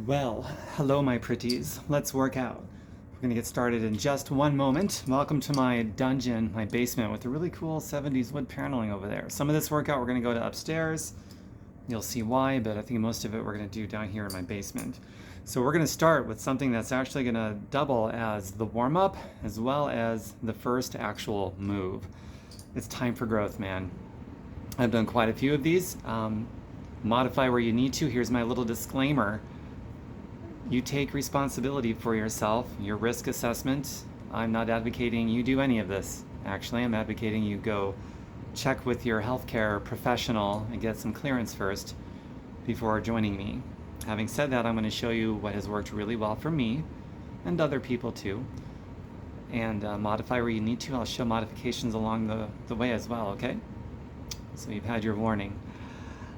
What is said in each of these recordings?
Well, hello my pretties. Let's work out. We're gonna get started in just one moment. Welcome to my dungeon, my basement with a really cool 70s wood paneling over there. Some of this workout we're gonna go to upstairs. You'll see why, but I think most of it we're gonna do down here in my basement. So we're gonna start with something that's actually gonna double as the warm-up as well as the first actual move. It's time for growth, man. I've done quite a few of these. Modify where you need to. Here's my little disclaimer. You take responsibility for yourself, your risk assessment. I'm not advocating you do any of this. Actually, I'm advocating you go check with your healthcare professional and get some clearance first before joining me. Having said that, I'm going to show you what has worked really well for me and other people too. And modify where you need to. I'll show modifications along the way as well, okay? So you've had your warning.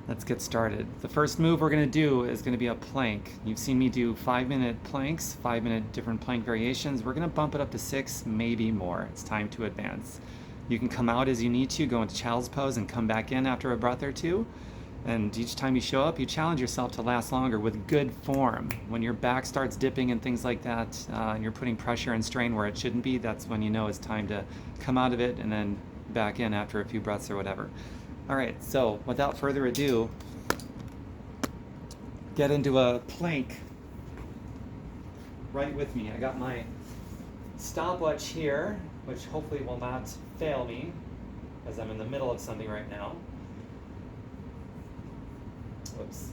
Let's get started. The first move we're going to do is going to be a plank. You've seen me do 5-minute planks, 5-minute different plank variations. We're going to bump it up to 6, maybe more. It's time to advance. You can come out as you need to, go into child's pose and come back in after a breath or two. And each time you show up, you challenge yourself to last longer with good form. When your back starts dipping and things like that, and you're putting pressure and strain where it shouldn't be, that's when you know it's time to come out of it and then back in after a few breaths or whatever. All right, so without further ado, get into a plank right with me. I got my stopwatch here, which hopefully will not fail me as I'm in the middle of something right now. Whoops.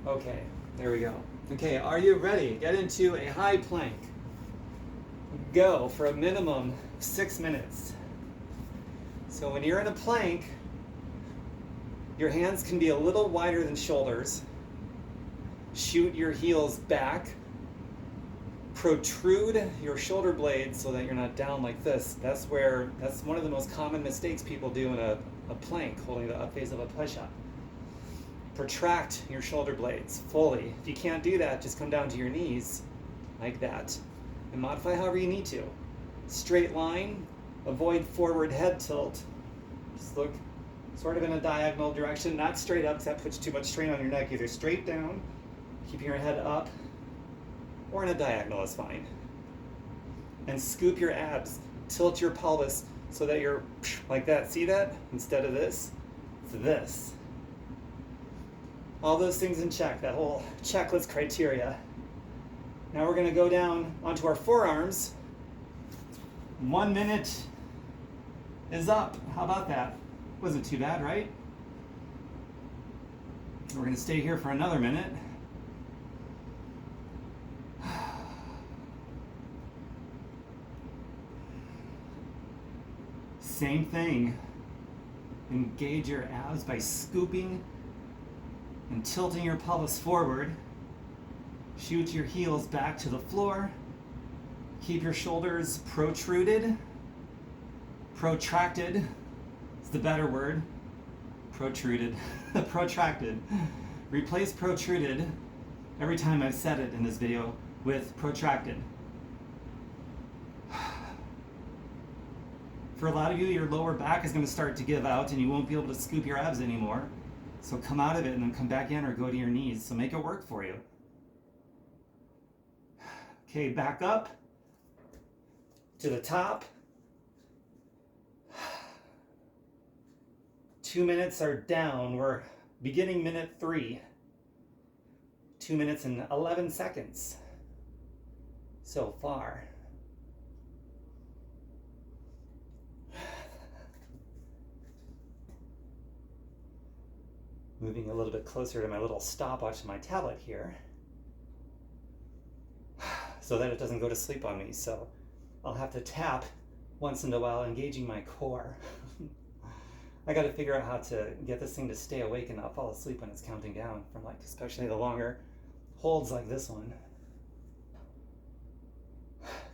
Okay, there we go. Okay, are you ready? Get into a high plank. Go for a minimum of 6 minutes. So when you're in a plank, your hands can be a little wider than shoulders. Shoot your heels back. Protrude your shoulder blades so that you're not down like this. That's one of the most common mistakes people do in a plank, holding the up phase of a push-up. Protract your shoulder blades fully. If you can't do that, just come down to your knees like that and modify however you need to. Straight line. Avoid forward head tilt. Just look sort of in a diagonal direction, not straight up because that puts too much strain on your neck. Either straight down, keeping your head up, or in a diagonal is fine. And scoop your abs. Tilt your pelvis so that you're like that. See that? Instead of this, it's this. All those things in check, that whole checklist criteria. Now we're going to go down onto our forearms. 1 minute is up. How about that? Wasn't too bad, right? We're going to stay here for another minute. Same thing. Engage your abs by scooping and tilting your pelvis forward. Shoot your heels back to the floor. Keep your shoulders protruded. Protracted is the better word. Protruded. Protracted. Replace protruded every time I've said it in this video with protracted. For a lot of you, your lower back is going to start to give out and you won't be able to scoop your abs anymore. So come out of it and then come back in or go to your knees. So make it work for you. Okay, back up to the top. 2 minutes are down. We're beginning minute 3. 2 minutes and 11 seconds so far. Moving a little bit closer to my little stopwatch on my tablet here so that it doesn't go to sleep on me. So I'll have to tap once in a while, engaging my core. I got to figure out how to get this thing to stay awake and not fall asleep when it's counting down from, like, especially the longer holds like this one.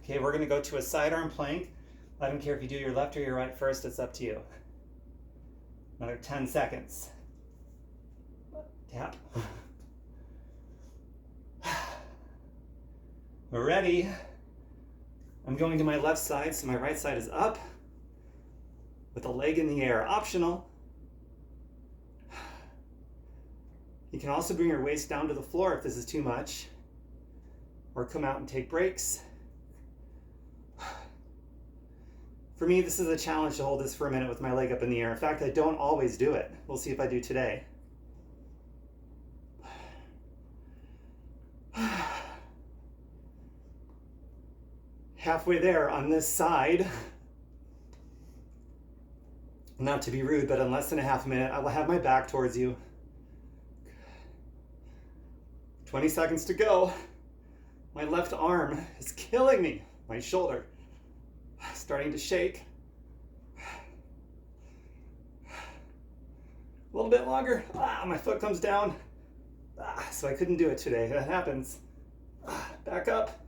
Okay, we're going to go to a sidearm plank. I don't care if you do your left or your right first, it's up to you. Another 10 seconds. Tap. We're ready. I'm going to my left side, so my right side is up with a leg in the air. Optional. You can also bring your waist down to the floor if this is too much, or come out and take breaks. For me, this is a challenge to hold this for a minute with my leg up in the air. In fact, I don't always do it. We'll see if I do today. Halfway there on this side. Not to be rude, but in less than a half a minute, I will have my back towards you. 20 seconds to go. My left arm is killing me. My shoulder starting to shake. A little bit longer. My foot comes down. So I couldn't do it today. That happens. Back up.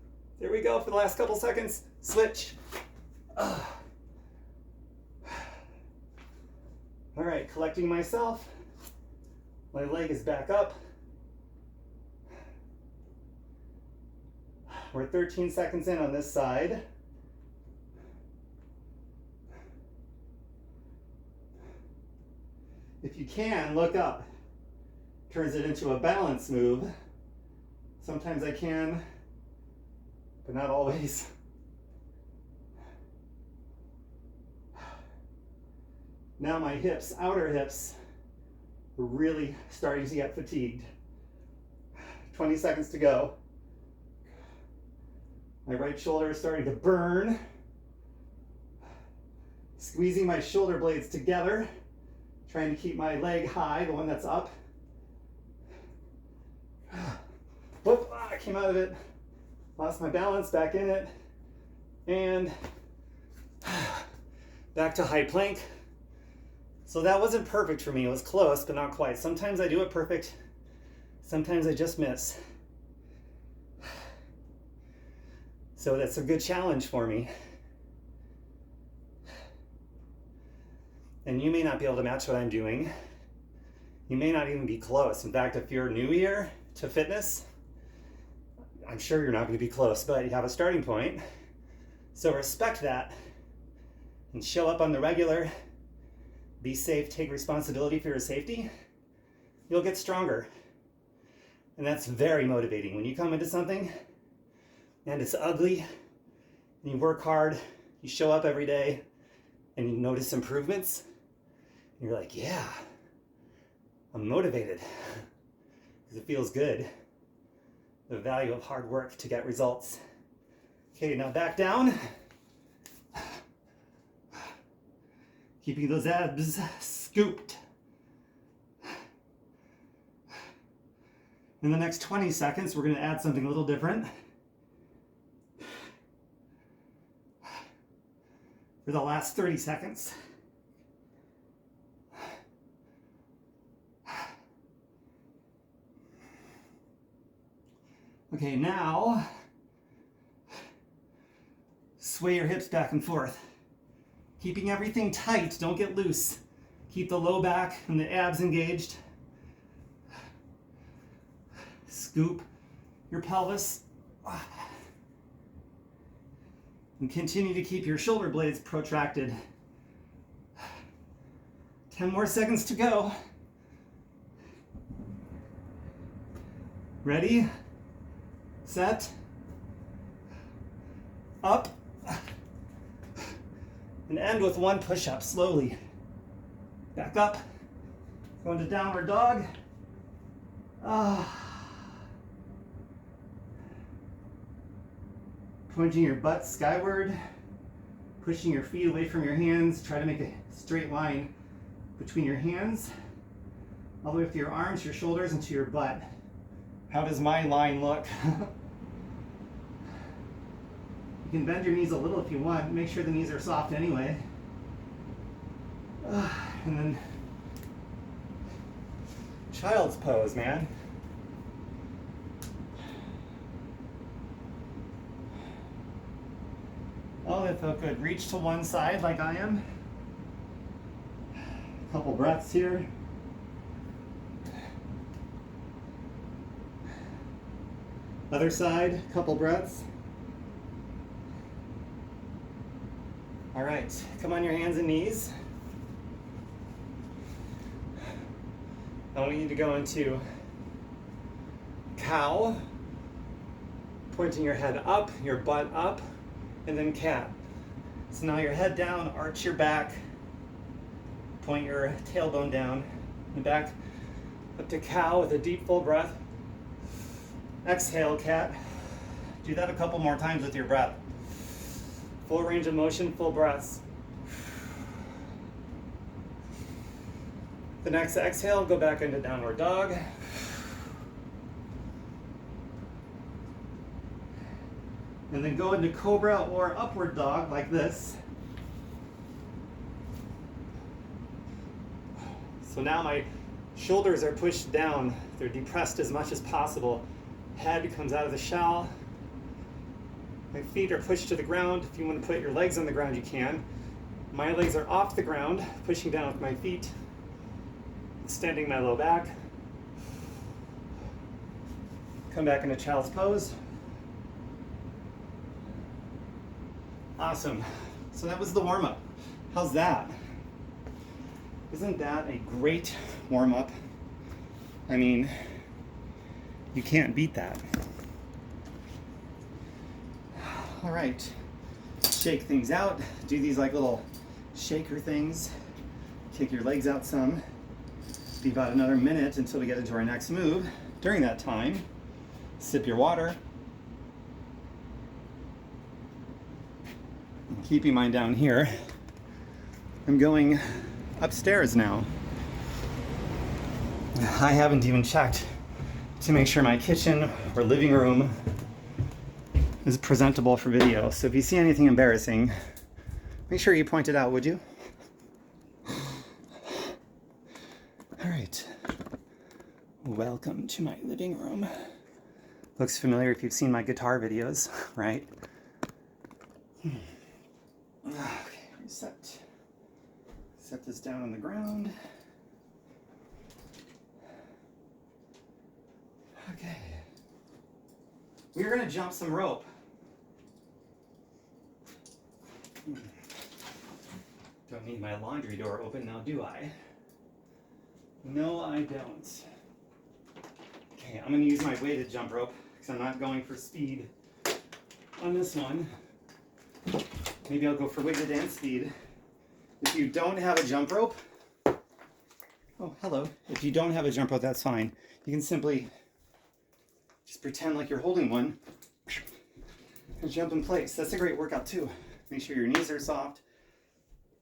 There we go for the last couple seconds. Switch. All right, collecting myself. My leg is back up. We're 13 seconds in on this side. If you can, look up. Turns it into a balance move. Sometimes I can, but not always. Now my hips, outer hips, are really starting to get fatigued. 20 seconds to go. My right shoulder is starting to burn. Squeezing my shoulder blades together, trying to keep my leg high, the one that's up. Whoop, I came out of it. Lost my balance, back in it. And back to high plank. So that wasn't perfect for me. It was close, but not quite. Sometimes I do it perfect. Sometimes I just miss. So that's a good challenge for me. And you may not be able to match what I'm doing. You may not even be close. In fact, if you're new here to fitness, I'm sure you're not going to be close, but you have a starting point. So respect that and show up on the regular. Be safe, take responsibility for your safety. You'll get stronger. And that's very motivating. When you come into something and it's ugly, and you work hard, you show up every day, and you notice improvements, and you're like, yeah, I'm motivated, because it feels good. The value of hard work to get results. Okay, now back down. Keeping those abs scooped. In the next 20 seconds, we're going to add something a little different. For the last 30 seconds. Okay, now sway your hips back and forth. Keeping everything tight, don't get loose. Keep the low back and the abs engaged. Scoop your pelvis. And continue to keep your shoulder blades protracted. 10 more seconds to go. Ready, set, up, and end with one push-up, slowly. Back up, going to downward dog. Pointing your butt skyward, pushing your feet away from your hands. Try to make a straight line between your hands, all the way up to your arms, your shoulders, and to your butt. How does my line look? You can bend your knees a little if you want. Make sure the knees are soft anyway. And then child's pose, man. Oh, that felt good. Reach to one side like I am. A couple breaths here. Other side, couple breaths. All right, come on your hands and knees. I want you to go into cow, pointing your head up, your butt up, and then cat. So now your head down, arch your back, point your tailbone down and back up to cow with a deep full breath. Exhale, cat. Do that a couple more times with your breath. Full range of motion, full breaths. The next exhale, go back into downward dog. And then go into cobra or upward dog like this. So now my shoulders are pushed down. They're depressed as much as possible. Head comes out of the shell. My feet are pushed to the ground. If you want to put your legs on the ground, you can. My legs are off the ground, pushing down with my feet, extending my low back. Come back into child's pose. Awesome. So that was the warm-up. How's that? Isn't that a great warm-up? I mean, you can't beat that. All right, shake things out. Do these like little shaker things. Kick your legs out some. Be about another minute until we get into our next move. During that time, sip your water. Keeping mine down here. I'm going upstairs now. I haven't even checked to make sure my kitchen or living room is presentable for video. So if you see anything embarrassing, make sure you point it out, would you? All right. Welcome to my living room. Looks familiar if you've seen my guitar videos, right? Okay, reset. Set this down on the ground. Okay. We're gonna jump some rope. Don't need my laundry door open now, do I? No, I don't. Okay, I'm gonna use my weighted jump rope because I'm not going for speed on this one. Maybe I'll go for weighted and speed. If you don't have a jump rope, oh, hello. If you don't have a jump rope, that's fine. You can simply just pretend like you're holding one and jump in place. That's a great workout too. Make sure your knees are soft,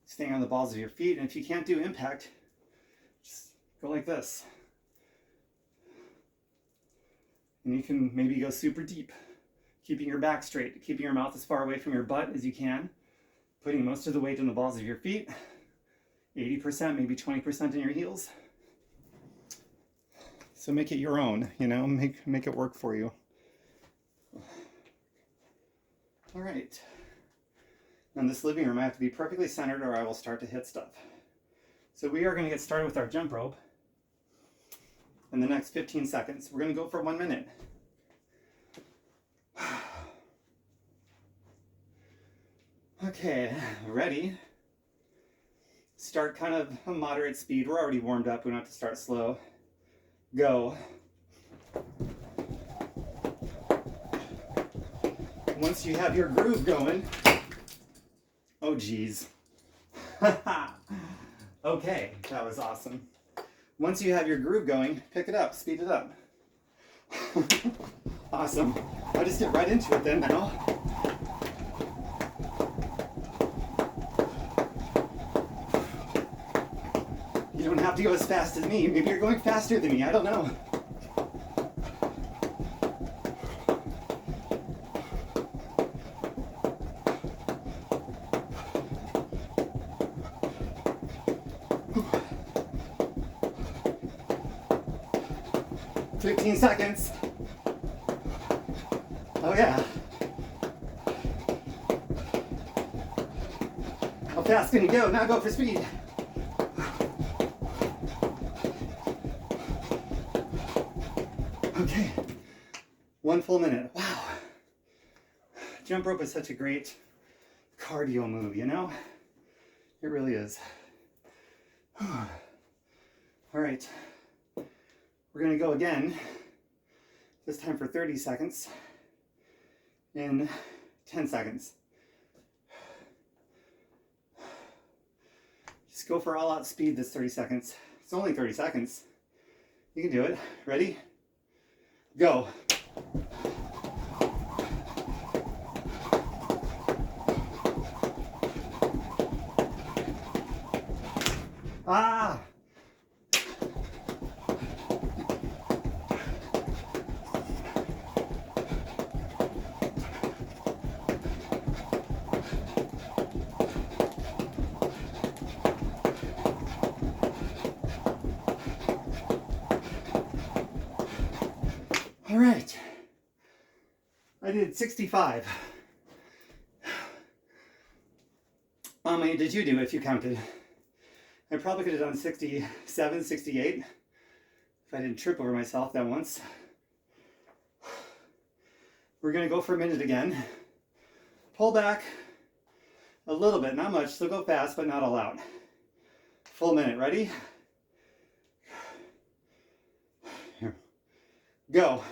staying on the balls of your feet. And if you can't do impact, just go like this. And you can maybe go super deep, keeping your back straight, keeping your mouth as far away from your butt as you can, putting most of the weight on the balls of your feet, 80%, maybe 20% in your heels. So make it your own, you know, make it work for you. All right. Now in this living room, I have to be perfectly centered or I will start to hit stuff. So we are going to get started with our jump rope in the next 15 seconds. We're going to go for 1 minute. Okay, ready? Start kind of a moderate speed. We're already warmed up. We don't have to start slow. Go. Once you have your groove going, oh geez. Okay, that was awesome. Once you have your groove going, pick it up, speed it up. Awesome. I'll just get right into it then now. You don't have to go as fast as me. Maybe you're going faster than me. I don't know. Whew. 15 seconds. Oh yeah. How fast can you go? Now go for speed. Okay, 1 full minute. Wow. Jump rope is such a great cardio move, you know? It really is. All right, we're gonna go again. This time for 30 seconds in 10 seconds. Just go for all out speed this 30 seconds. It's only 30 seconds. You can do it. Ready? Go. Ah! All right, I did 65. How many did you do if you counted? I probably could have done 67, 68 if I didn't trip over myself that once. We're gonna go for a minute again. Pull back a little bit, not much, still go fast, but not all out. Full minute, ready? Here, go.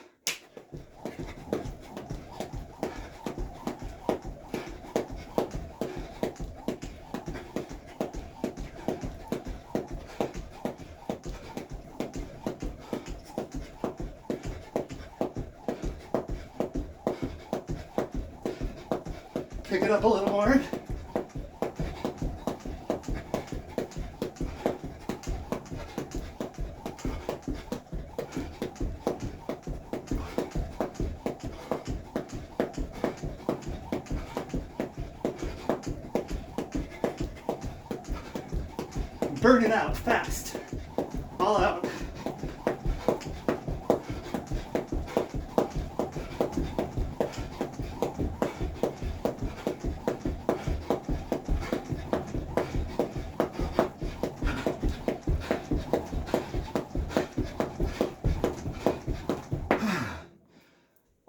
Pick it up a little more. Burn it out fast. All out.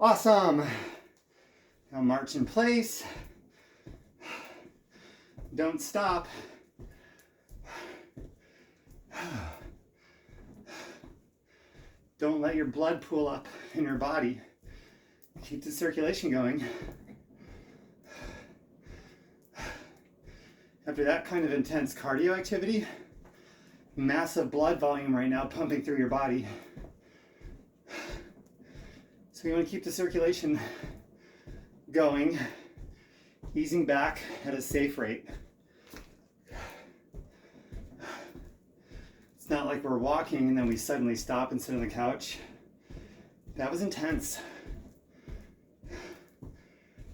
Awesome. Now march in place. Don't stop. Don't let your blood pool up in your body. Keep the circulation going. After that kind of intense cardio activity, massive blood volume right now pumping through your body. So you want to keep the circulation going, easing back at a safe rate. It's not like we're walking and then we suddenly stop and sit on the couch. That was intense.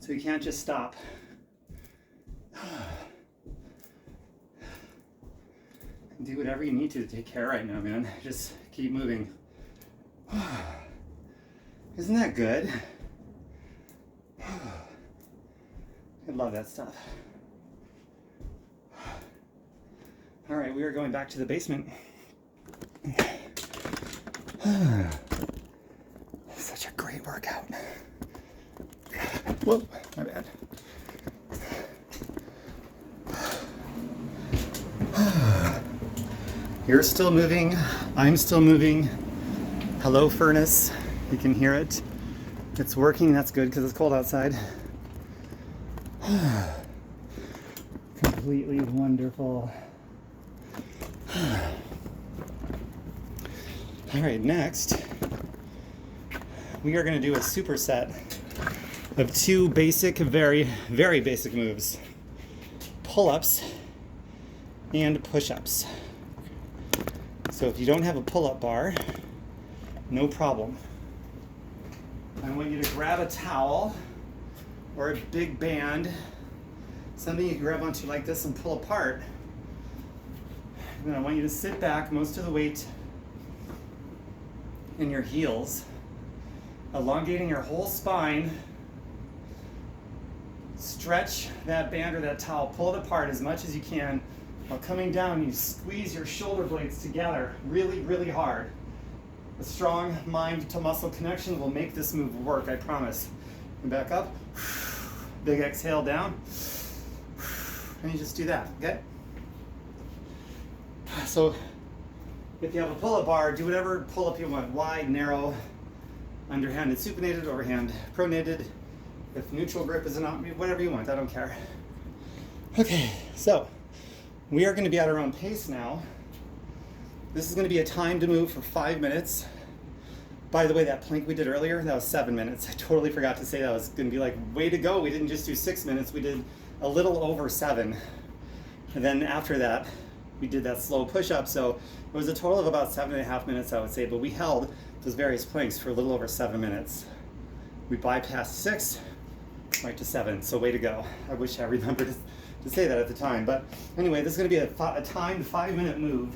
So you can't just stop. Do whatever you need to take care right now, man. Just keep moving. Isn't that good? I love that stuff. All right, we are going back to the basement. Such a great workout. Whoa, my bad. You're still moving, I'm still moving. Hello, furnace. You can hear it. It's working, that's good because it's cold outside. Completely wonderful. All right, next, we are gonna do a superset of two basic, very, very basic moves. Pull-ups and push-ups. So if you don't have a pull-up bar, no problem. I want you to grab a towel or a big band, something you can grab onto like this and pull apart. And then I want you to sit back, most of the weight in your heels, elongating your whole spine. Stretch that band or that towel, pull it apart as much as you can. While coming down, you squeeze your shoulder blades together really, really hard. A strong mind to muscle connection will make this move work, I promise. And back up, big exhale down, and you just do that, okay? So if you have a pull-up bar, do whatever pull-up you want, wide, narrow, Underhanded supinated, overhand pronated. If neutral grip is an option, whatever you want, I don't care. Okay, so we are going to be at our own pace now. This is going to be a timed move for 5 minutes. By the way, that plank we did earlier, that was 7 minutes. I totally forgot to say that was going to be like, way to go. We didn't just do 6 minutes, we did a little over 7. And then after that, we did that slow push-up. So it was a total of about 7.5 minutes, I would say, but we held those various planks for a little over 7 minutes. We bypassed 6, right to 7, so way to go. I wish I remembered to say that at the time. But anyway, this is going to be a timed 5-minute move.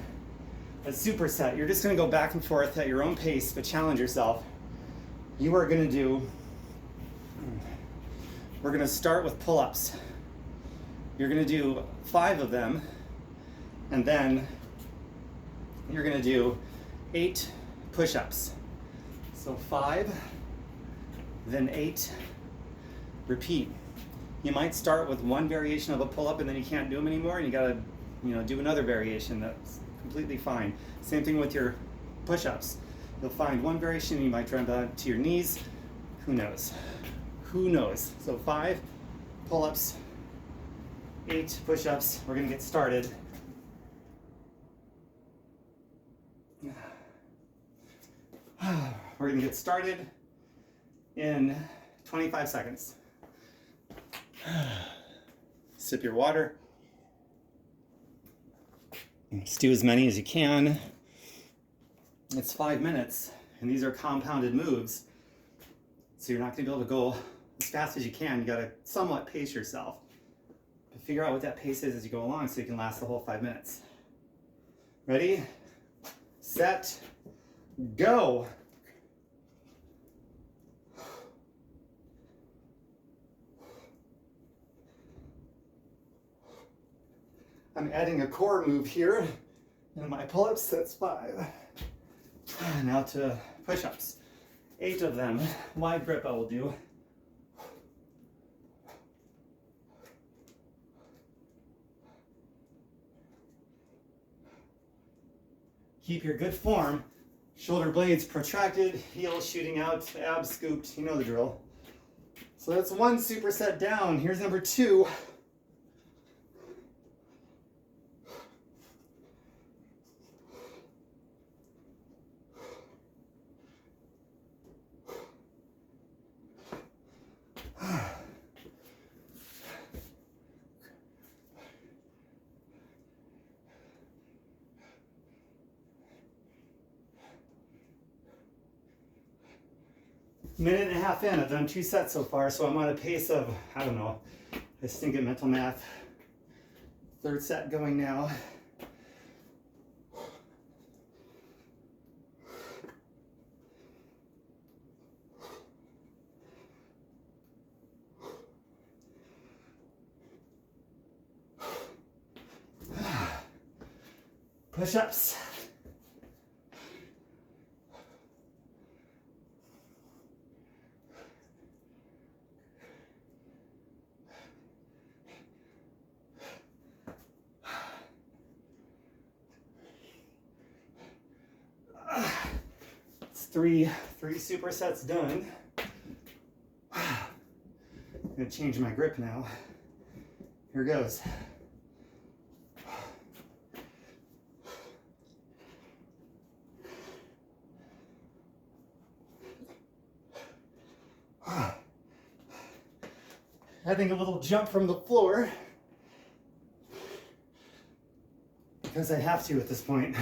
A superset. You're just going to go back and forth at your own pace, but challenge yourself. You are going to do, we're going to start with pull-ups. You're going to do 5 of them, and then you're going to do 8 push-ups. So 5, then 8, repeat. You might start with one variation of a pull-up and then you can't do them anymore, and you got to, do another variation. That's completely fine. Same thing with your push-ups. You'll find one variation and you might drop down to your knees. Who knows? Who knows? So 5 pull-ups, 8 push-ups. We're going to get started. We're going to get started in 25 seconds. Sip your water. Just do as many as you can. It's 5 minutes, and these are compounded moves. So you're not going to be able to go as fast as you can. You got to somewhat pace yourself. But figure out what that pace is as you go along so you can last the whole 5 minutes. Ready, set, go. I'm adding a core move here in my pull-ups. That's 5. Now to push-ups. 8 of them. Wide grip I will do. Keep your good form. Shoulder blades protracted, heels shooting out, abs scooped. You know the drill. So that's 1 superset down. Here's number 2. Minute and a half in, I've done 2 sets so far, so I'm on a pace of, I don't know, I stink at mental math. 3rd set going now. Push-ups. It's three supersets done. I'm gonna change my grip now. Here goes. Adding a little jump from the floor because I have to at this point.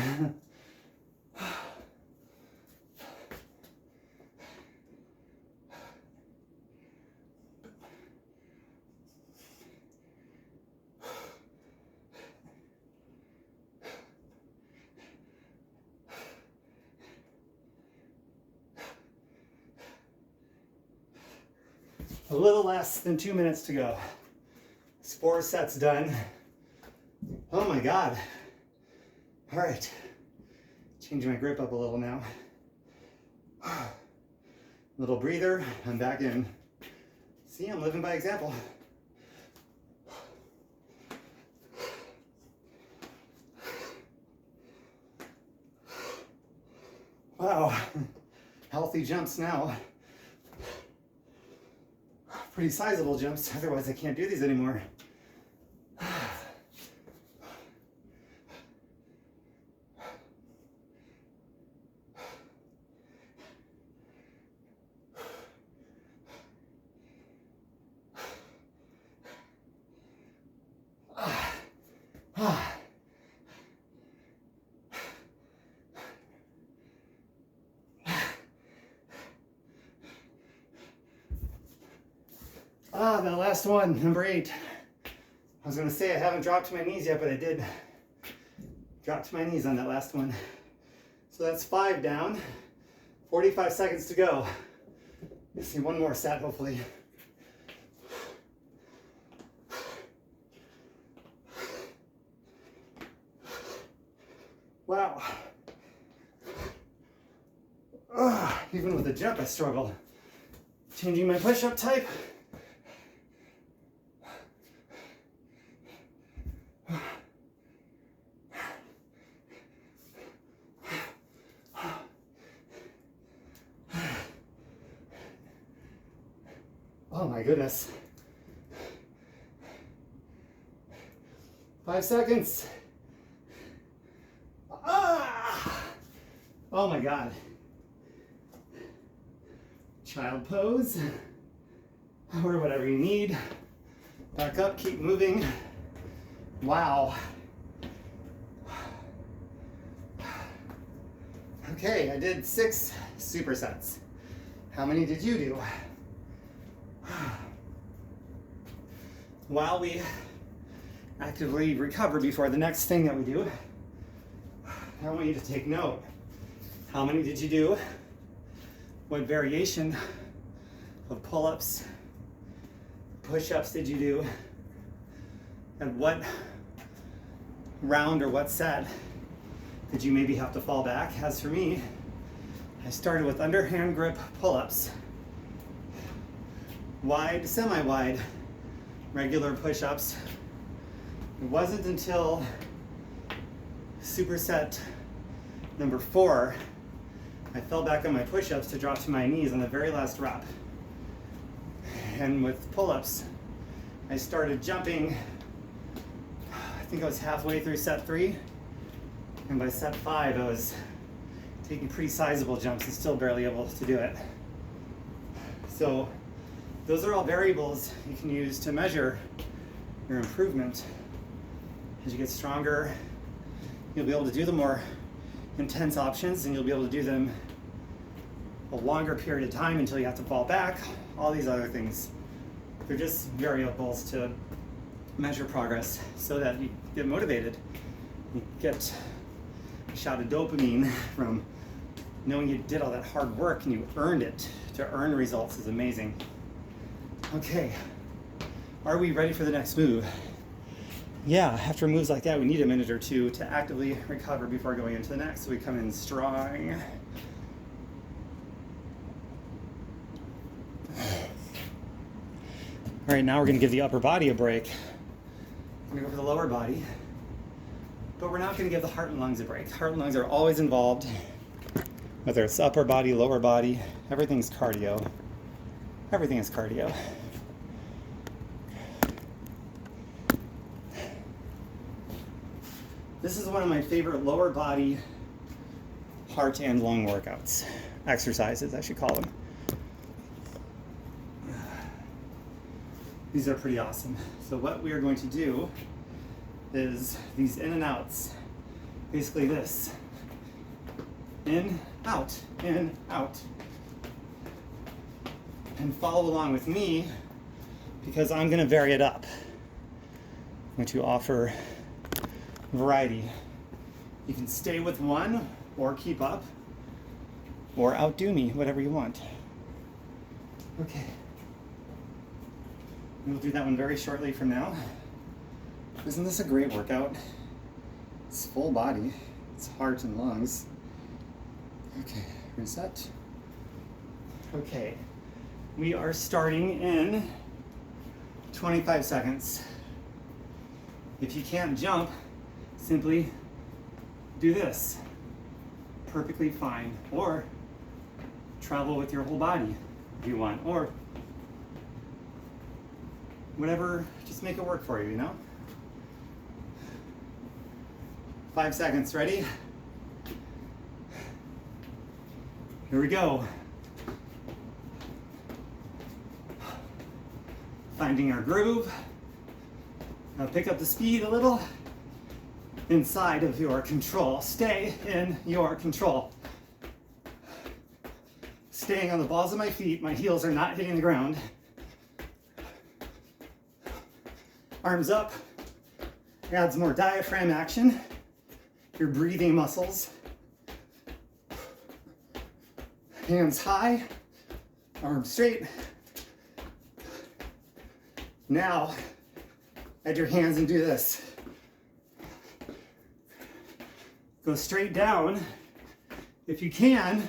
A little less than 2 minutes to go. It's 4 sets done. Oh my God. All right. Change my grip up a little now. Little breather, I'm back in. See, I'm living by example. Wow. healthy jumps now. Pretty sizable jumps, otherwise I can't do these anymore. That last one, number 8. I was gonna say I haven't dropped to my knees yet, but I did drop to my knees on that last one. So that's 5 down, 45 seconds to go. Let's see, one more set, hopefully. Wow. Even with the jump, I struggle. Changing my push-up type. Oh my goodness. 5 seconds. Oh my God. Child pose, or whatever you need. Back up, keep moving. Wow. Okay, I did 6 supersets. How many did you do? While we actively recover before the next thing that we do, I want you to take note. How many did you do? What variation of pull-ups, push-ups did you do? And what round or what set did you maybe have to fall back? As for me, I started with underhand grip pull-ups, wide, semi-wide, regular push-ups. It wasn't until superset number 4 I fell back on my push-ups to drop to my knees on the very last rep. And with pull-ups, I started jumping, I think I was halfway through set 3, and by set 5 I was taking pretty sizable jumps and still barely able to do it. So those are all variables you can use to measure your improvement. As you get stronger, you'll be able to do the more intense options, and you'll be able to do them a longer period of time until you have to fall back. All these other things, they're just variables to measure progress so that you get motivated. You get a shot of dopamine from knowing you did all that hard work and you earned it. To earn results is amazing. Okay, are we ready for the next move? Yeah, after moves like that, we need a minute or two to actively recover before going into the next. So we come in strong. All right, now we're gonna give the upper body a break. We're gonna go for the lower body, but we're not gonna give the heart and lungs a break. Heart and lungs are always involved, whether it's upper body, lower body, everything's cardio. Everything is cardio. This is one of my favorite lower body, heart and lung workouts. Exercises, I should call them. These are pretty awesome. So what we are going to do is these in and outs. Basically this. In, out, in, out. And follow along with me because I'm gonna vary it up. I'm going to offer variety. You can stay with one or keep up or outdo me, whatever you want. Okay. We'll do that one very shortly from now. Isn't this a great workout? It's full body. It's heart and lungs. Okay, reset. Okay, we are starting in 25 seconds. If you can't jump, simply do this. Perfectly fine. Or travel with your whole body if you want, or whatever, just make it work for you, you know? 5 seconds, ready? Here we go. Finding our groove. Now pick up the speed a little. Inside of your control. Stay in your control. Staying on the balls of my feet. My heels are not hitting the ground. Arms up. Adds more diaphragm action. Your breathing muscles. Hands high. Arms straight. Now, add your hands and do this. Go straight down. If you can,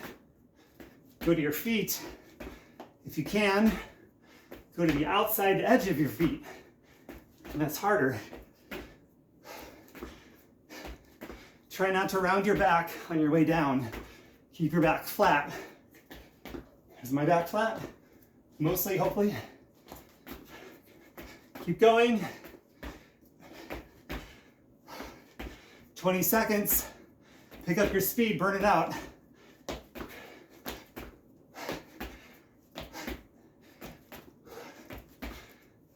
go to your feet. If you can, go to the outside edge of your feet. And that's harder. Try not to round your back on your way down. Keep your back flat. Is my back flat? Mostly, hopefully. Keep going. 20 seconds. Pick up your speed, burn it out.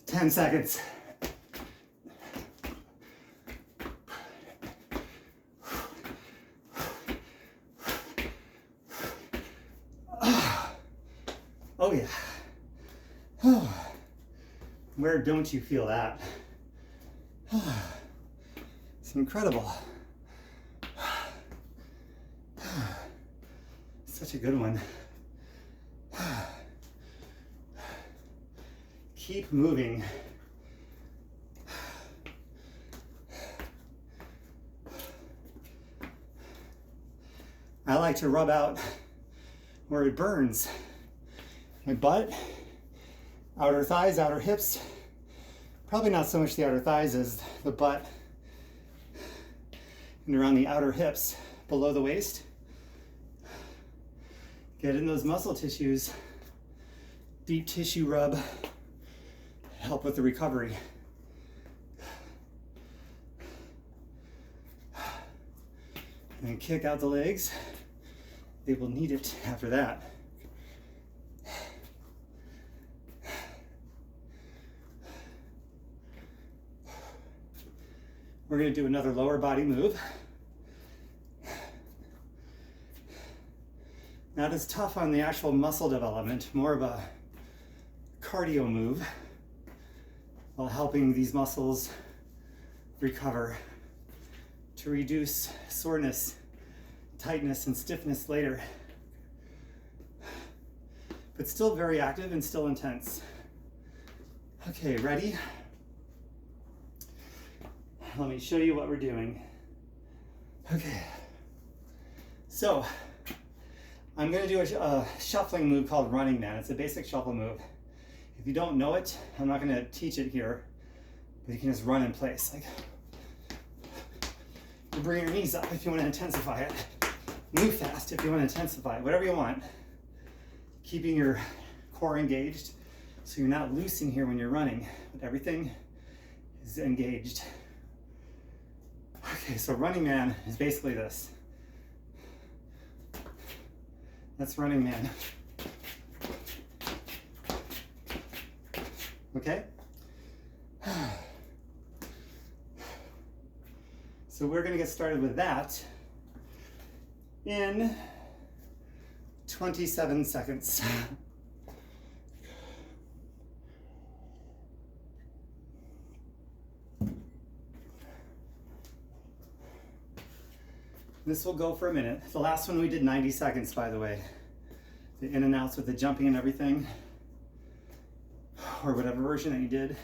Ten seconds. Oh yeah. Where don't you feel that? It's incredible. Such a good one. Keep moving. I like to rub out where it burns. My butt, outer thighs, outer hips. Probably not so much the outer thighs as the butt and around the outer hips, below the waist. Get in those muscle tissues. Deep tissue rub. Help with the recovery. And then kick out the legs. They will need it after that. We're going to do another lower body move. Not as tough on the actual muscle development, more of a cardio move while helping these muscles recover to reduce soreness, tightness, and stiffness later. But still very active and still intense. Okay, ready? Let me show you what we're doing. Okay, so I'm going to do a shuffling move called Running Man. It's a basic shuffle move. If you don't know it, I'm not going to teach it here, but you can just run in place. Like, you bring your knees up if you want to intensify it. Move fast if you want to intensify it. Whatever you want. Keeping your core engaged so you're not loose in here when you're running, but everything is engaged. Okay, so Running Man is basically this. That's Running Man. Okay? So we're going to get started with that in 27 seconds. This will go for a minute. The last one we did 90 seconds, by the way. The in and outs with the jumping and everything, or whatever version that you did.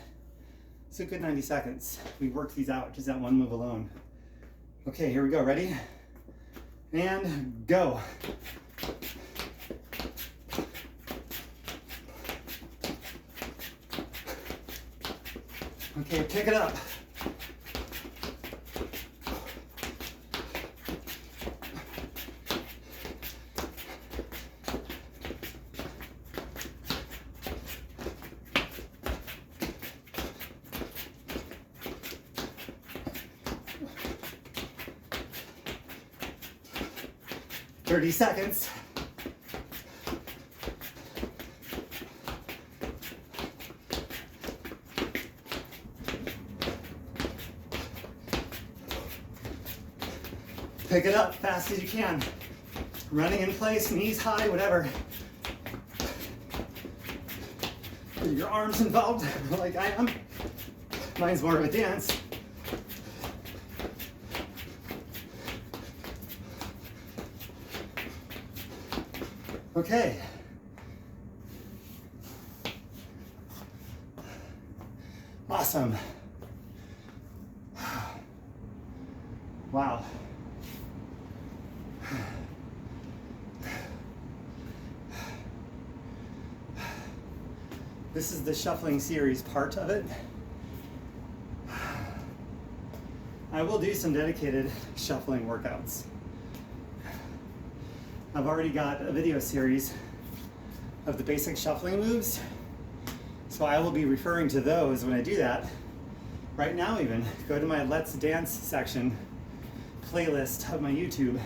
It's a good 90 seconds. We worked these out, just that one move alone. Okay, here we go. Ready? And go. Okay, pick it up. 30 seconds. Pick it up fast as you can. Running in place, knees high, whatever. Your arms involved, like I am. Mine's more of a dance. Okay. Awesome. Wow. This is the shuffling series part of it. I will do some dedicated shuffling workouts. I've already got a video series of the basic shuffling moves, so I will be referring to those when I do that. Right now even, go to my Let's Dance section playlist of my YouTube,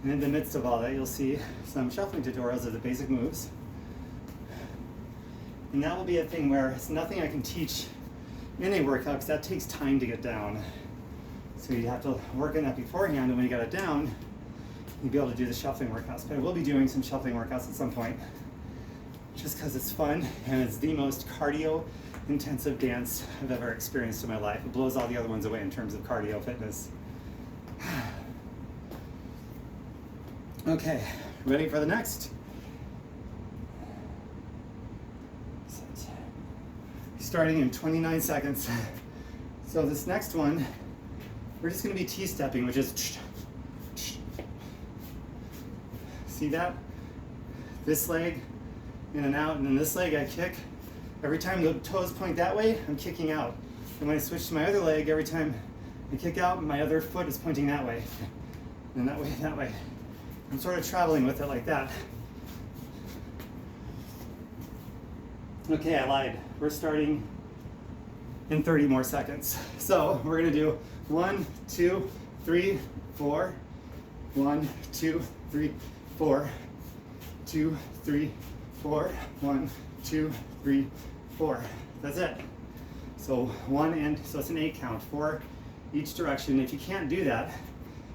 and in the midst of all that you'll see some shuffling tutorials of the basic moves. And that will be a thing where it's nothing I can teach in a workout because that takes time to get down. So you have to work on that beforehand, and when you got it down, you'll be able to do the shuffling workouts. But I will be doing some shuffling workouts at some point, just because it's fun and it's the most cardio intensive dance I've ever experienced in my life. It blows all the other ones away in terms of cardio fitness. Okay, ready for the next? Starting in 29 seconds. So this next one, we're just going to be T-stepping, which is see that? This leg in and out, and then this leg I kick. Every time the toes point that way, I'm kicking out. And when I switch to my other leg, every time I kick out, my other foot is pointing that way. And that way, that way. I'm sort of traveling with it like that. Okay, I lied. We're starting in 30 more seconds. So we're gonna do 1, 2, 3, 4. 1, 2, 3, 4. 2, 3, 4. 1, 2, 3, 4. That's it. So so it's an 8 count, 4 each direction. If you can't do that,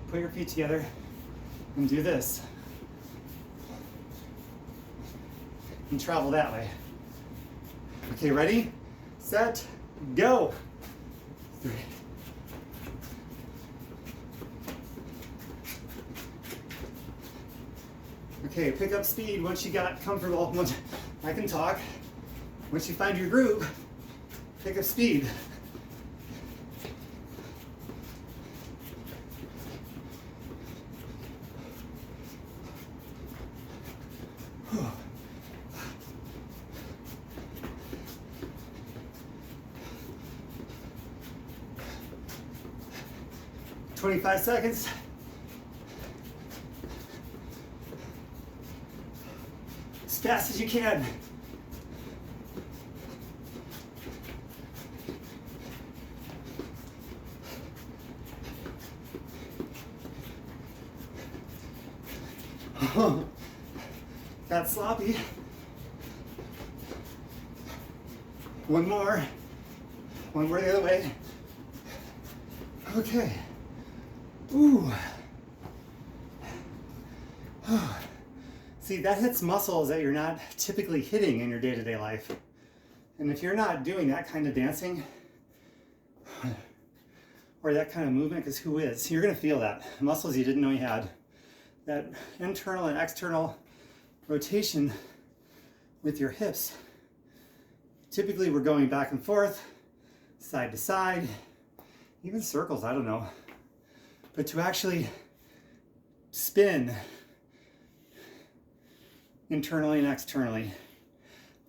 put your feet together and do this. And travel that way. Okay, ready, set, go. 3. Okay, pick up speed once you got comfortable. I can talk. Once you find your groove, pick up speed. Whew. 25 seconds. As fast as you can. Got sloppy. One more. One more the other way. Okay. Ooh. See, that hits muscles that you're not typically hitting in your day-to-day life. And if you're not doing that kind of dancing or that kind of movement, because who is? You're going to feel that. Muscles you didn't know you had. That internal and external rotation with your hips. Typically we're going back and forth, side to side, even circles, I don't know. But to actually spin internally and externally,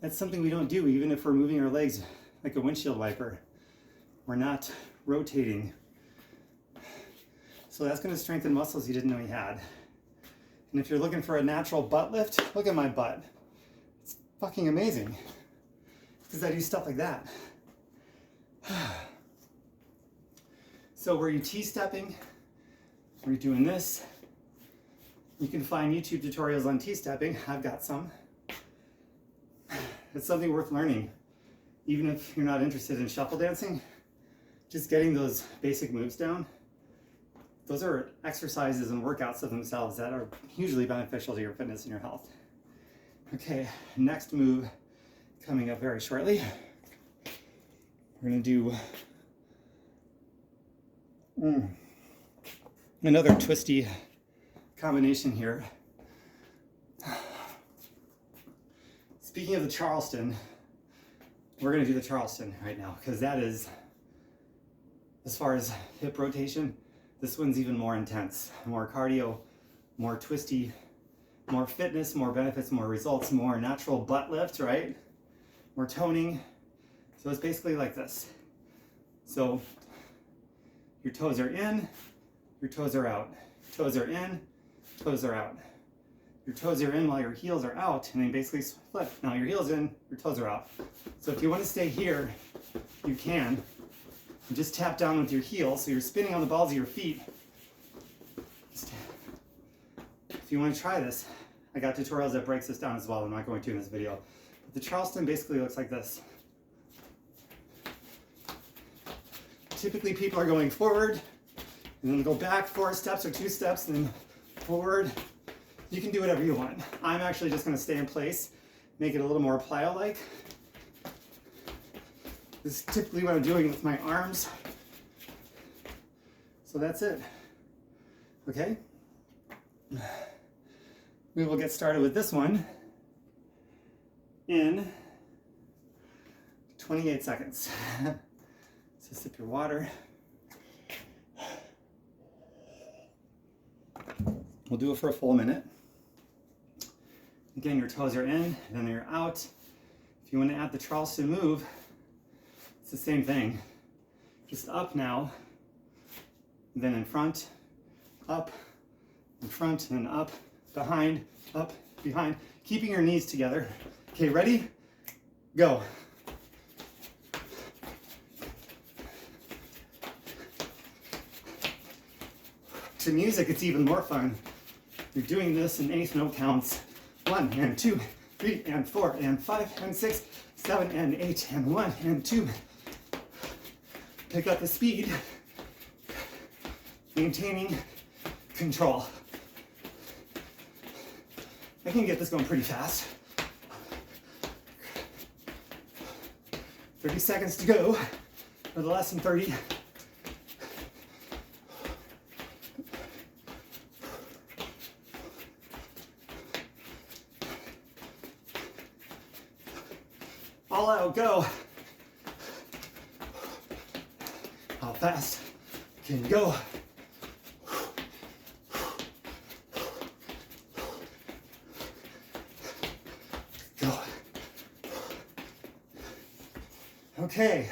that's something we don't do even if we're moving our legs like a windshield wiper. We're not rotating. So that's going to strengthen muscles you didn't know you had. And if you're looking for a natural butt lift, look at my butt. It's fucking amazing. Because I do stuff like that. So were you T-stepping? Were you doing this? You can find YouTube tutorials on T-stepping. I've got some. It's something worth learning. Even if you're not interested in shuffle dancing, just getting those basic moves down, those are exercises and workouts of themselves that are hugely beneficial to your fitness and your health. Okay, next move coming up very shortly. We're gonna do another twisty combination here. Speaking of the Charleston, we're gonna do the Charleston right now because that is, as far as hip rotation, this one's even more intense, more cardio, more twisty, more fitness, more benefits, more results, more natural butt lift, right? More toning. So it's basically like this. So your toes are in, your toes are out. Toes are in, toes are out. Your toes are in while your heels are out, and then basically flip. Now your heels in, your toes are out. So if you want to stay here, you can. And just tap down with your heels, so you're spinning on the balls of your feet. If you want to try this, I got tutorials that breaks this down as well. I'm not going to in this video. But the Charleston basically looks like this. Typically people are going forward, and then go back 4 steps or 2 steps, and then forward. You can do whatever you want. I'm actually just going to stay in place, make it a little more plyo-like. This is typically what I'm doing with my arms. So that's it. Okay? We will get started with this one in 28 seconds. So sip your water. We'll do it for a full minute. Again, your toes are in, then they're out. If you want to add the Charleston move, it's the same thing. Just up now, then in front, up, in front, and up, behind, up, behind. Keeping your knees together. Okay, ready? Go. To music, it's even more fun. You're doing this in eighth note counts. 1 and 2, 3 and 4 and 5 and 6, 7 and 8 and 1 and 2. Pick up the speed, maintaining control. I can get this going pretty fast. 30 seconds to go for the less than 30. All out, go. How fast can you go? Go. Okay.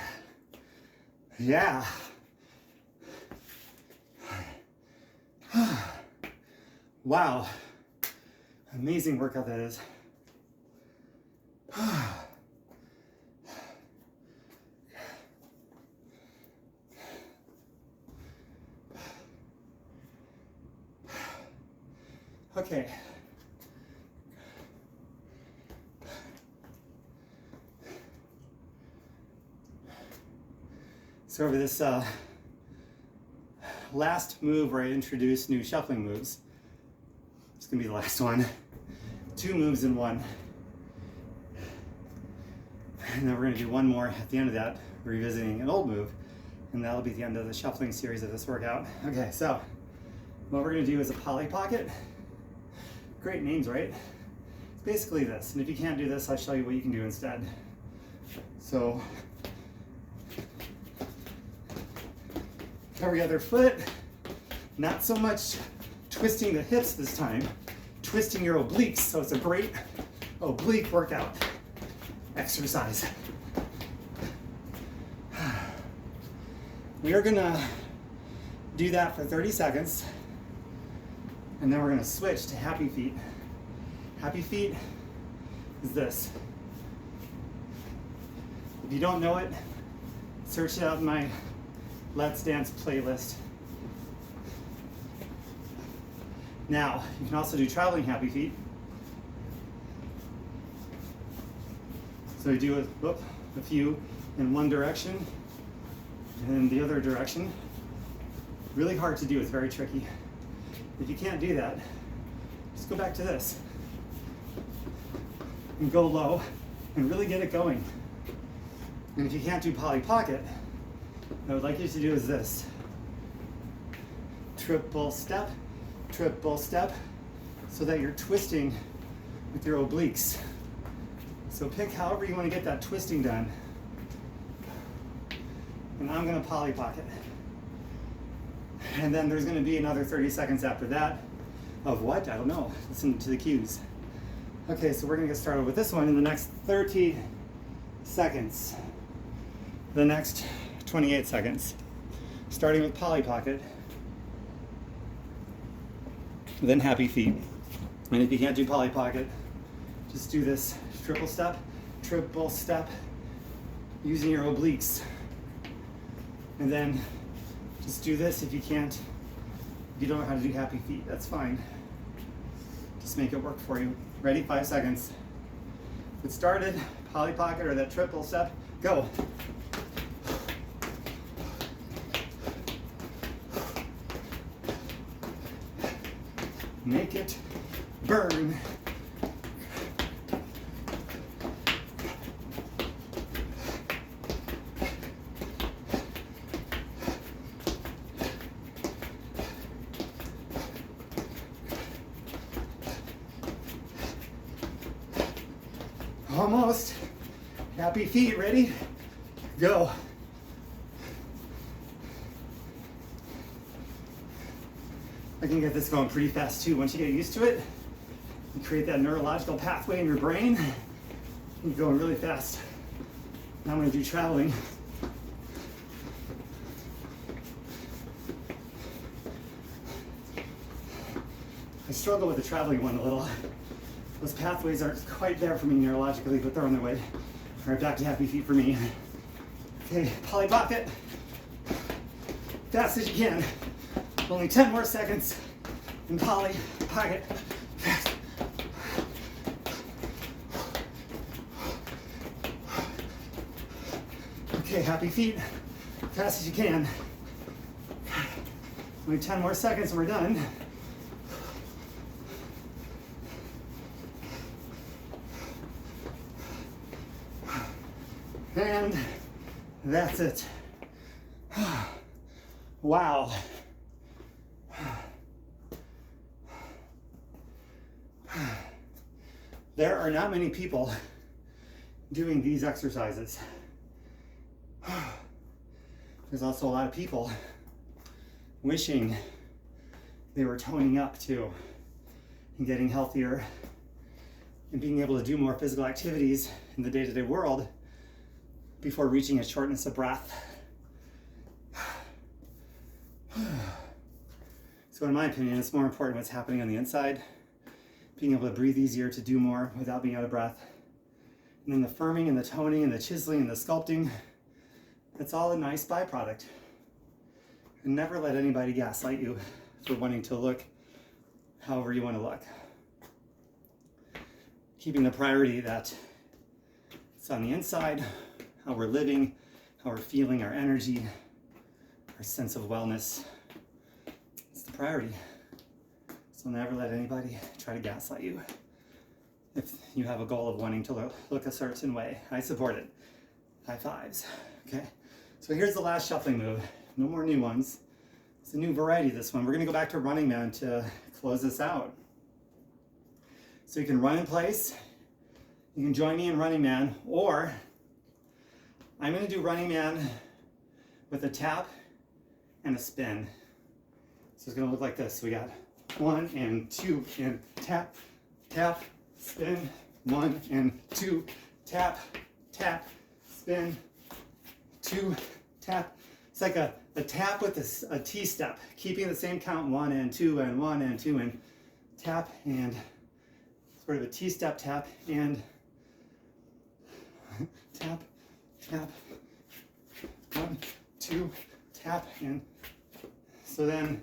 Yeah. Wow. Amazing workout that is. Okay. So over this last move where I introduced new shuffling moves, it's gonna be the last one. 2 moves in one. And then we're gonna do one more at the end of that, revisiting an old move, and that'll be the end of the shuffling series of this workout. Okay, so what we're gonna do is a poly pocket. Great names, right? It's basically this, and if you can't do this, I'll show you what you can do instead. So, every other foot, not so much twisting the hips this time, twisting your obliques, so it's a great oblique workout exercise. We are gonna do that for 30 seconds. And then we're gonna switch to happy feet. Happy feet is this. If you don't know it, search it out in my Let's Dance playlist. Now, you can also do traveling happy feet. So you do a few in one direction and the other direction. Really hard to do, it's very tricky. If you can't do that, just go back to this and go low and really get it going. And if you can't do poly pocket, what I would like you to do is this. Triple step, so that you're twisting with your obliques. So pick however you want to get that twisting done. And I'm going to poly pocket. And then there's going to be another 30 seconds after that of what? I don't know. Listen to the cues. Okay, so we're going to get started with this one in the next 30 seconds. The next 28 seconds. Starting with poly pocket. Then happy feet. And if you can't do poly pocket, just do this triple step, using your obliques. And then just do this if you can't, if you don't know how to do happy feet, that's fine. Just make it work for you. Ready? 5 seconds. Get started, poly pocket or that triple step, go. Make it burn. Almost. Happy feet, ready? Go. I can get this going pretty fast too. Once you get used to it, you create that neurological pathway in your brain, you're going really fast. Now I'm going to do traveling. I struggle with the traveling one a little. Those pathways aren't quite there for me neurologically, but they're on their way. All right, back to happy feet for me. Okay, poly pocket. Fast as you can. Only 10 more seconds in poly pocket. Fast. Okay, happy feet. Fast as you can. Only 10 more seconds and we're done. And that's it. Wow. There are not many people doing these exercises. There's also a lot of people wishing they were toning up too and getting healthier and being able to do more physical activities in the day-to-day world before reaching a shortness of breath. So in my opinion, it's more important what's happening on the inside, being able to breathe easier, to do more without being out of breath. And then the firming and the toning and the chiseling and the sculpting, it's all a nice byproduct. And never let anybody gaslight you for wanting to look however you want to look. Keeping the priority that it's on the inside, how we're living, how we're feeling, our energy, our sense of wellness. It's the priority. So never let anybody try to gaslight you. If you have a goal of wanting to look a certain way, I support it. High fives. Okay. So here's the last shuffling move. No more new ones. It's a new variety, this one. We're going to go back to running man to close this out. So you can run in place. You can join me in running man, or I'm going to do running man with a tap and a spin. So it's going to look like this. So we got 1 and 2 and tap, tap, spin. 1 and 2, tap, tap, spin. 2, tap. It's like a tap with a T step, keeping the same count, 1 and 2 and 1 and 2 and tap, and sort of a T step tap and tap, tap, 1, 2, tap, and so then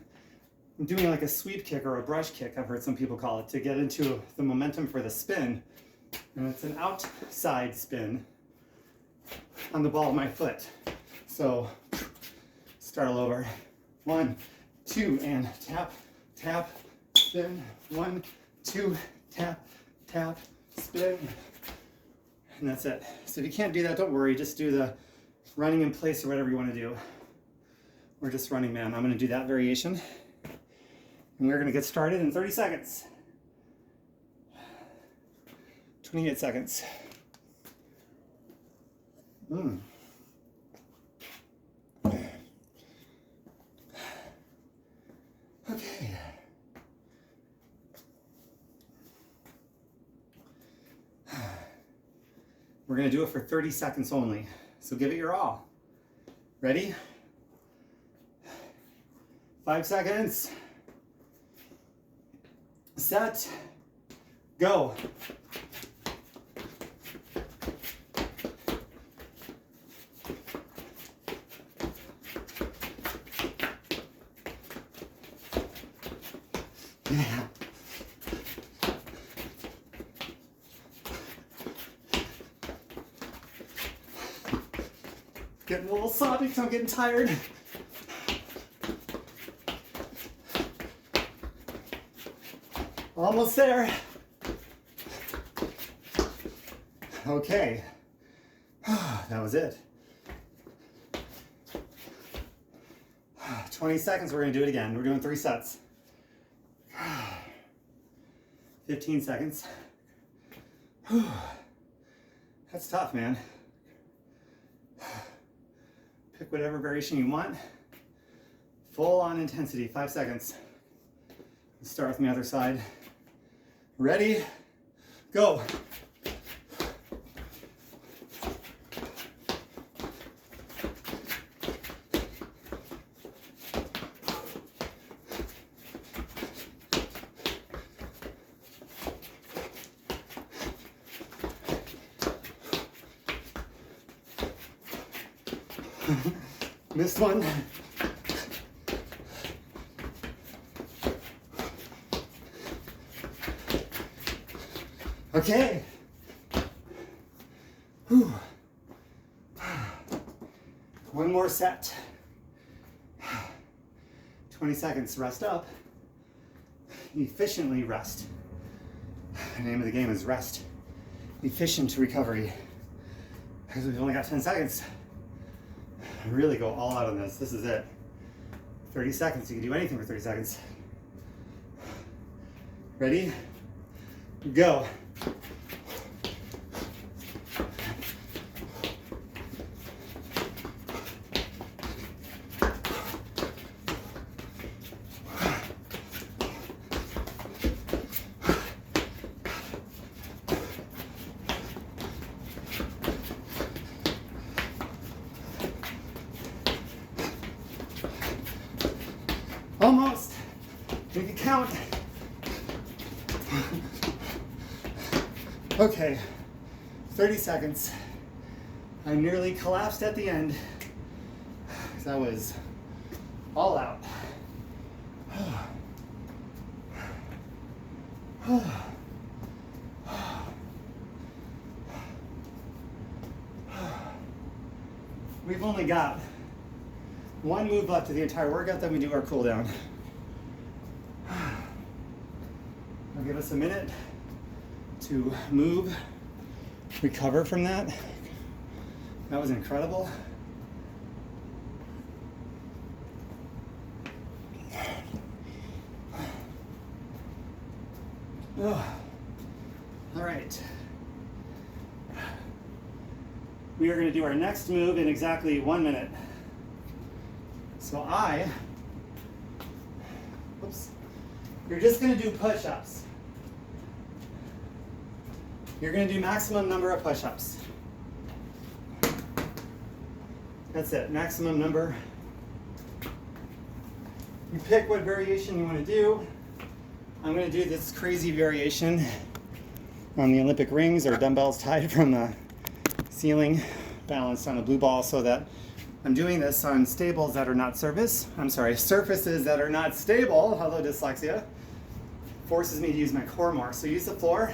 I'm doing like a sweep kick or a brush kick, I've heard some people call it, to get into the momentum for the spin. And it's an outside spin on the ball of my foot. So start all over. 1, 2, and tap, tap, spin. 1, 2, tap, tap, spin. And that's it. So if you can't do that, don't worry. Just do the running in place or whatever you want to do. Or just running man. I'm going to do that variation. And we're going to get started in 30 seconds. 28 seconds. Okay. We're going to do it for 30 seconds only. So give it your all. Ready? 5 seconds. Set. Go. Yeah. Getting a little sloppy because I'm getting tired. Almost there. Okay. That was it. 20 seconds, we're going to do it again. We're doing 3 sets. 15 seconds. That's tough, man. Pick whatever variation you want. Full on intensity, 5 seconds. Let's start with the other side. Ready? Go. Missed one. Okay. Whew. One more set. 20 seconds, rest up. Efficiently rest. The name of the game is rest. Efficient recovery. Because we've only got 10 seconds. Really go all out on this. This is it. 30 seconds. You can do anything for 30 seconds. Ready? Go. Almost. Make it count. Okay, 30 seconds. I nearly collapsed at the end. That was all out. We've only got one move left of the entire workout, then we do our cool down. I'll give us a minute to move, recover from that. That was incredible. Oh. All right. We are going to do our next move in exactly 1 minute. So you're just going to do push-ups. You're going to do maximum number of push-ups. That's it, maximum number. You pick what variation you want to do. I'm going to do this crazy variation on the Olympic rings or dumbbells tied from the ceiling, balanced on a blue ball so that I'm doing this on surfaces that are not stable. Hello, dyslexia. Forces me to use my core more. So use the floor.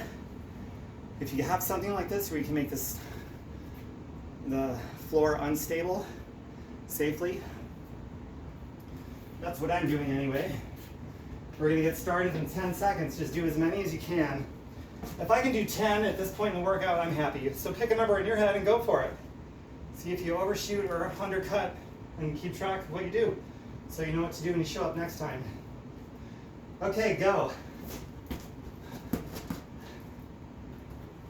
If you have something like this where you can make the floor unstable safely, that's what I'm doing anyway. We're gonna get started in 10 seconds. Just do as many as you can. If I can do 10 at this point in the workout, I'm happy. So pick a number in your head and go for it. See if you overshoot or undercut, and keep track of what you do so you know what to do when you show up next time. Okay, go.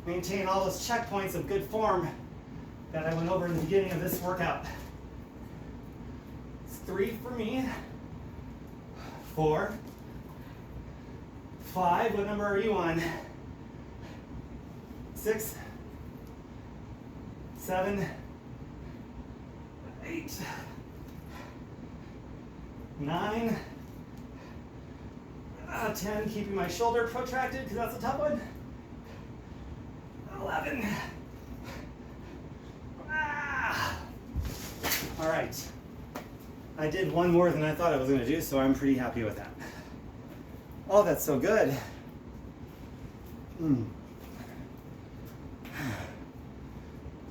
Maintain all those checkpoints of good form that I went over in the beginning of this workout. It's 3 for me. 4. 5, what number are you on? 6. 7. 8. 9. 10, keeping my shoulder protracted because that's a tough one. 11. All right. I did one more than I thought I was going to do, so I'm pretty happy with that. Oh, that's so good.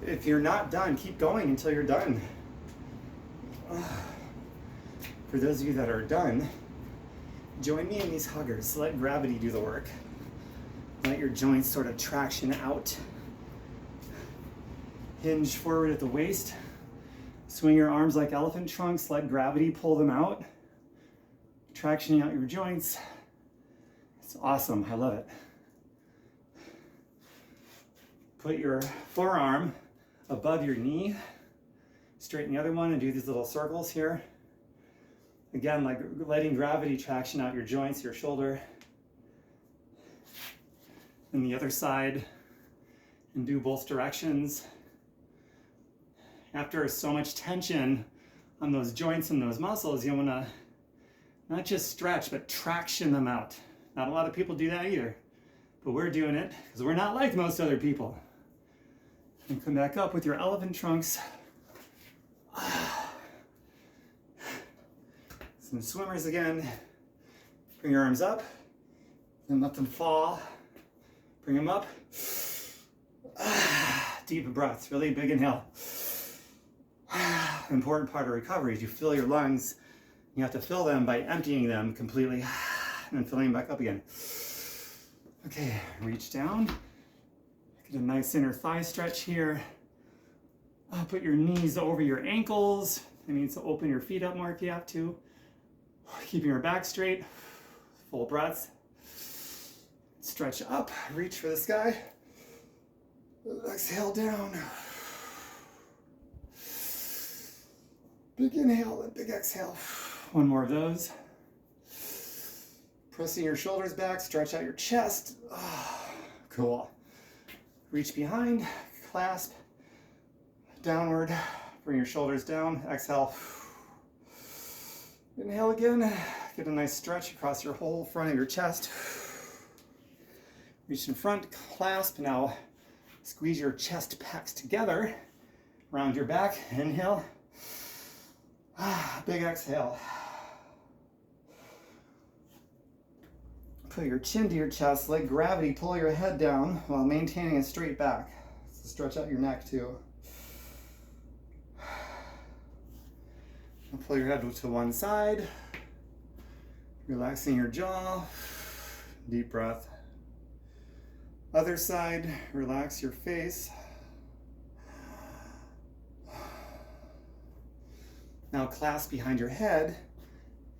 If you're not done, keep going until you're done. For those of you that are done, join me in these huggers. Let gravity do the work. Let your joints sort of traction out. Hinge forward at the waist. Swing your arms like elephant trunks. Let gravity pull them out. Tractioning out your joints. It's awesome. I love it. Put your forearm above your knee. Straighten the other one and do these little circles here. Again, like letting gravity traction out your joints, your shoulder. And the other side, and do both directions. After so much tension on those joints and those muscles, you want to not just stretch, but traction them out. Not a lot of people do that either, but we're doing it because we're not like most other people. And come back up with your elephant trunks. Some swimmers again. Bring your arms up, then let them fall. Bring them up. Deep breaths, really big inhale. Important part of recovery is you fill your lungs. You have to fill them by emptying them completely and then filling them back up again. Okay, reach down. Get a nice inner thigh stretch here. Put your knees over your ankles. That means to open your feet up more if you have to. Keeping your back straight. Full breaths. Stretch up, reach for the sky. Exhale down. Big inhale and big exhale. One more of those. Pressing your shoulders back, stretch out your chest. Cool. Reach behind, clasp, downward. Bring your shoulders down, exhale. Inhale again. Get a nice stretch across your whole front of your chest. Reach in front, clasp. Now squeeze your chest pecs together around your back. Inhale. Big exhale. Put your chin to your chest. Let gravity pull your head down while maintaining a straight back. So stretch out your neck too. Pull your head to one side. Relaxing your jaw. Deep breath. Other side, relax your face. Now clasp behind your head.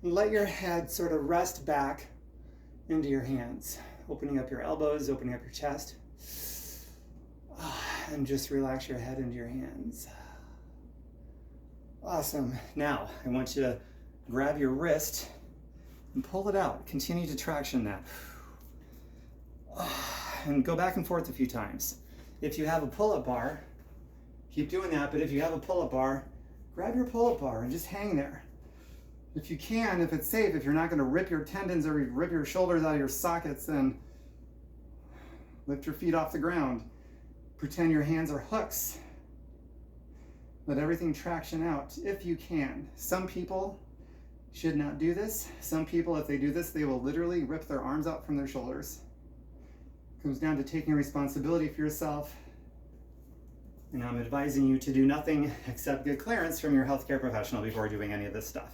And let your head sort of rest back into your hands. Opening up your elbows, opening up your chest. And just relax your head into your hands. Awesome. Now, I want you to grab your wrist and pull it out. Continue to traction that. And go back and forth a few times. If you have a pull-up bar, keep doing that, but if you have a pull-up bar, grab your pull-up bar and just hang there. If you can, if it's safe, if you're not going to rip your tendons or rip your shoulders out of your sockets, then lift your feet off the ground. Pretend your hands are hooks. Let everything traction out if you can. Some people should not do this. Some people, if they do this, they will literally rip their arms out from their shoulders. It comes down to taking responsibility for yourself. And I'm advising you to do nothing except get clearance from your healthcare professional before doing any of this stuff.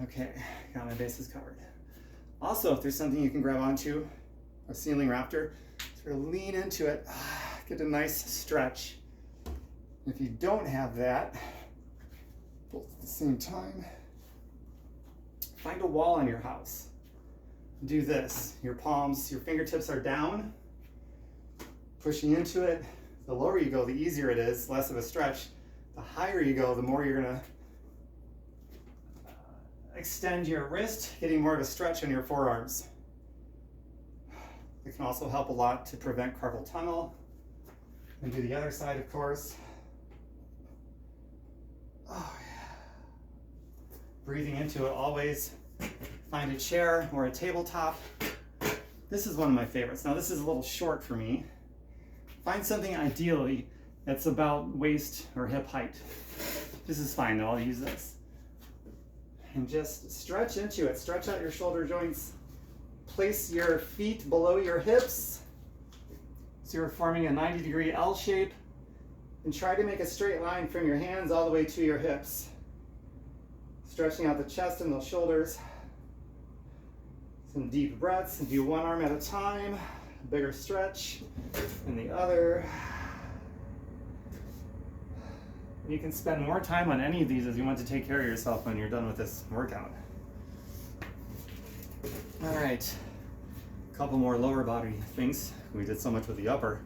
Okay, got my bases covered. Also, if there's something you can grab onto, a ceiling rafter, sort of lean into it, get a nice stretch. If you don't have that, both at the same time, find a wall in your house. Do this. Your palms, your fingertips are down, pushing into it. The lower you go, the easier it is, less of a stretch. The higher you go, the more you're gonna extend your wrist, getting more of a stretch on your forearms. It can also help a lot to prevent carpal tunnel. And do the other side, of course. Oh, yeah. Breathing into it always. Find a chair or a tabletop. This is one of my favorites. Now, this is a little short for me. Find something ideally that's about waist or hip height. This is fine though, I'll use this. And just stretch into it. Stretch out your shoulder joints. Place your feet below your hips. So you're forming a 90-degree L shape. And try to make a straight line from your hands all the way to your hips. Stretching out the chest and those shoulders. Some deep breaths. Do one arm at a time. Bigger stretch. And the other. You can spend more time on any of these as you want to take care of yourself when you're done with this workout. All right, a couple more lower body things. We did so much with the upper.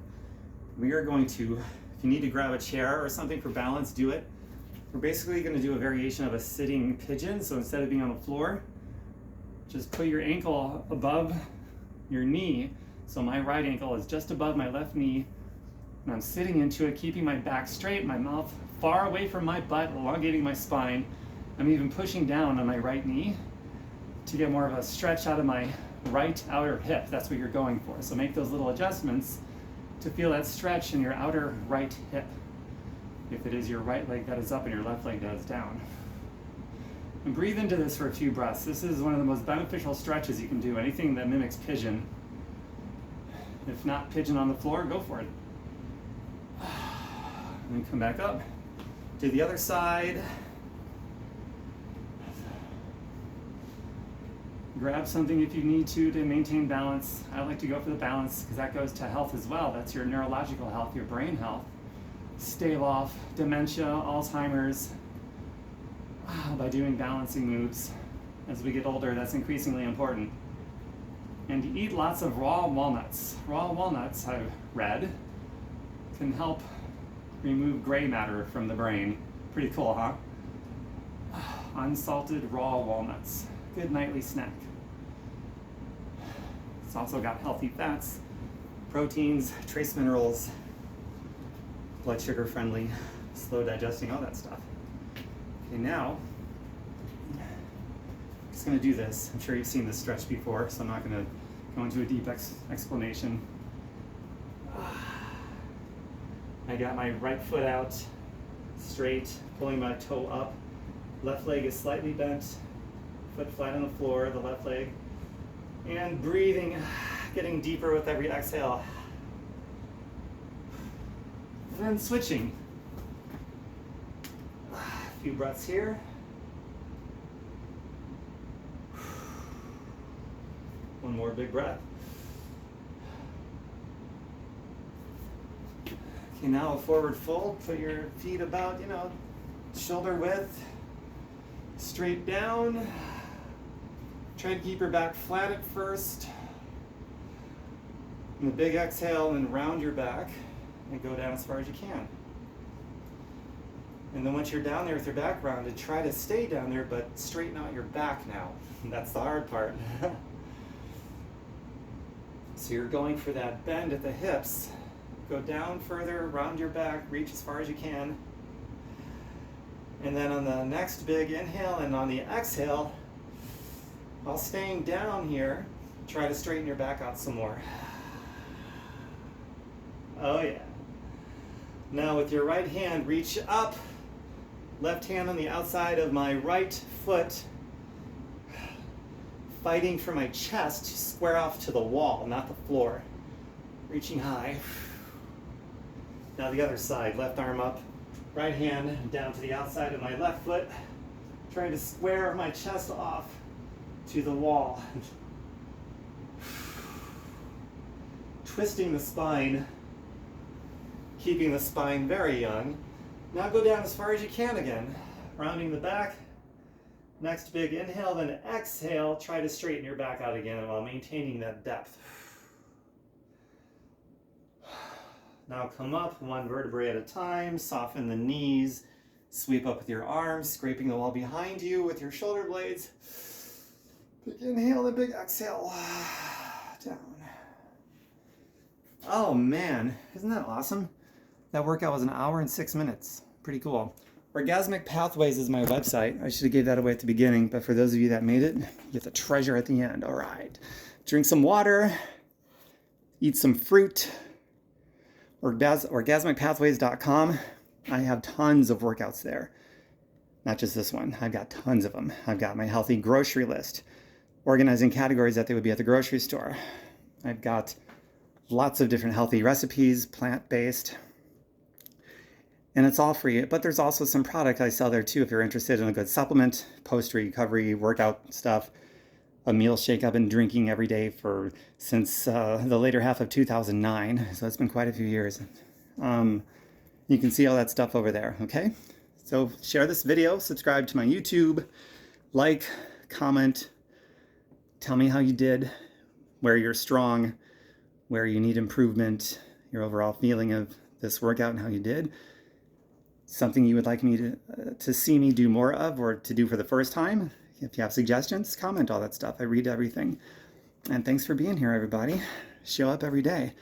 We are going to, if you need to grab a chair or something for balance, do it. We're basically going to do a variation of a sitting pigeon. So instead of being on the floor, just put your ankle above your knee. So my right ankle is just above my left knee. And I'm sitting into it, keeping my back straight, my mouth far away from my butt, elongating my spine. I'm even pushing down on my right knee to get more of a stretch out of my right outer hip. That's what you're going for. So make those little adjustments to feel that stretch in your outer right hip. If it is your right leg that is up and your left leg that is down. And breathe into this for a few breaths. This is one of the most beneficial stretches you can do. Anything that mimics pigeon. If not pigeon on the floor, go for it. And come back up. Do the other side. Grab something if you need to maintain balance. I like to go for the balance because that goes to health as well. That's your neurological health, your brain health. Stave off dementia, Alzheimer's by doing balancing moves. As we get older, that's increasingly important. And to eat lots of raw walnuts. Raw walnuts, I've read, can help remove gray matter from the brain. Pretty cool, huh? Unsalted raw walnuts. Good nightly snack. It's also got healthy fats, proteins, trace minerals, blood sugar friendly, slow digesting, all that stuff. Okay, now, I'm just gonna do this. I'm sure you've seen this stretch before, so I'm not gonna go into a deep explanation. I got my right foot out, straight, pulling my toe up. Left leg is slightly bent, foot flat on the floor, the left leg. And breathing, getting deeper with every exhale. And then switching. A few breaths here. One more big breath. Okay, now a forward fold. Put your feet about, shoulder width. Straight down. Try to keep your back flat at first. And a big exhale, and round your back and go down as far as you can. And then once you're down there with your back rounded, try to stay down there, but straighten out your back now. And that's the hard part. So you're going for that bend at the hips. Go down further, round your back, reach as far as you can. And then on the next big inhale and on the exhale, while staying down here, try to straighten your back out some more. Oh yeah. Now with your right hand, reach up. Left hand on the outside of my right foot, fighting for my chest to square off to the wall, not the floor. Reaching high. Now the other side, left arm up, right hand down to the outside of my left foot, trying to square my chest off to the wall. Twisting the spine, keeping the spine very young. Now go down as far as you can again, rounding the back. Next big inhale, then exhale. Try to straighten your back out again while maintaining that depth. Now come up one vertebrae at a time, soften the knees, sweep up with your arms, scraping the wall behind you with your shoulder blades. Big inhale and big exhale. Down. Oh man, isn't that awesome? That workout was 1 hour and 6 minutes. Pretty cool. Orgasmic Pathways is my website. I should have gave that away at the beginning, but for those of you that made it, you get the treasure at the end. All right. Drink some water, eat some fruit. Orgasmicpathways.com. I have tons of workouts there. Not just this one. I've got tons of them. I've got my healthy grocery list, organizing categories that they would be at the grocery store. I've got lots of different healthy recipes, plant-based. And it's all free, but there's also some product I sell there too if you're interested in a good supplement, post-recovery workout stuff, a meal shake I've been drinking every day since the later half of 2009, so it's been quite a few years. You can see all that stuff over there, okay? So share this video, subscribe to my YouTube, like, comment, tell me how you did, where you're strong, where you need improvement, your overall feeling of this workout and how you did. Something you would like me to see me do more of or to do for the first time. If you have suggestions, comment all that stuff. I read everything. And thanks for being here, everybody. Show up every day.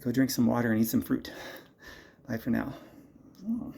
Go drink some water and eat some fruit. Bye for now. Oh.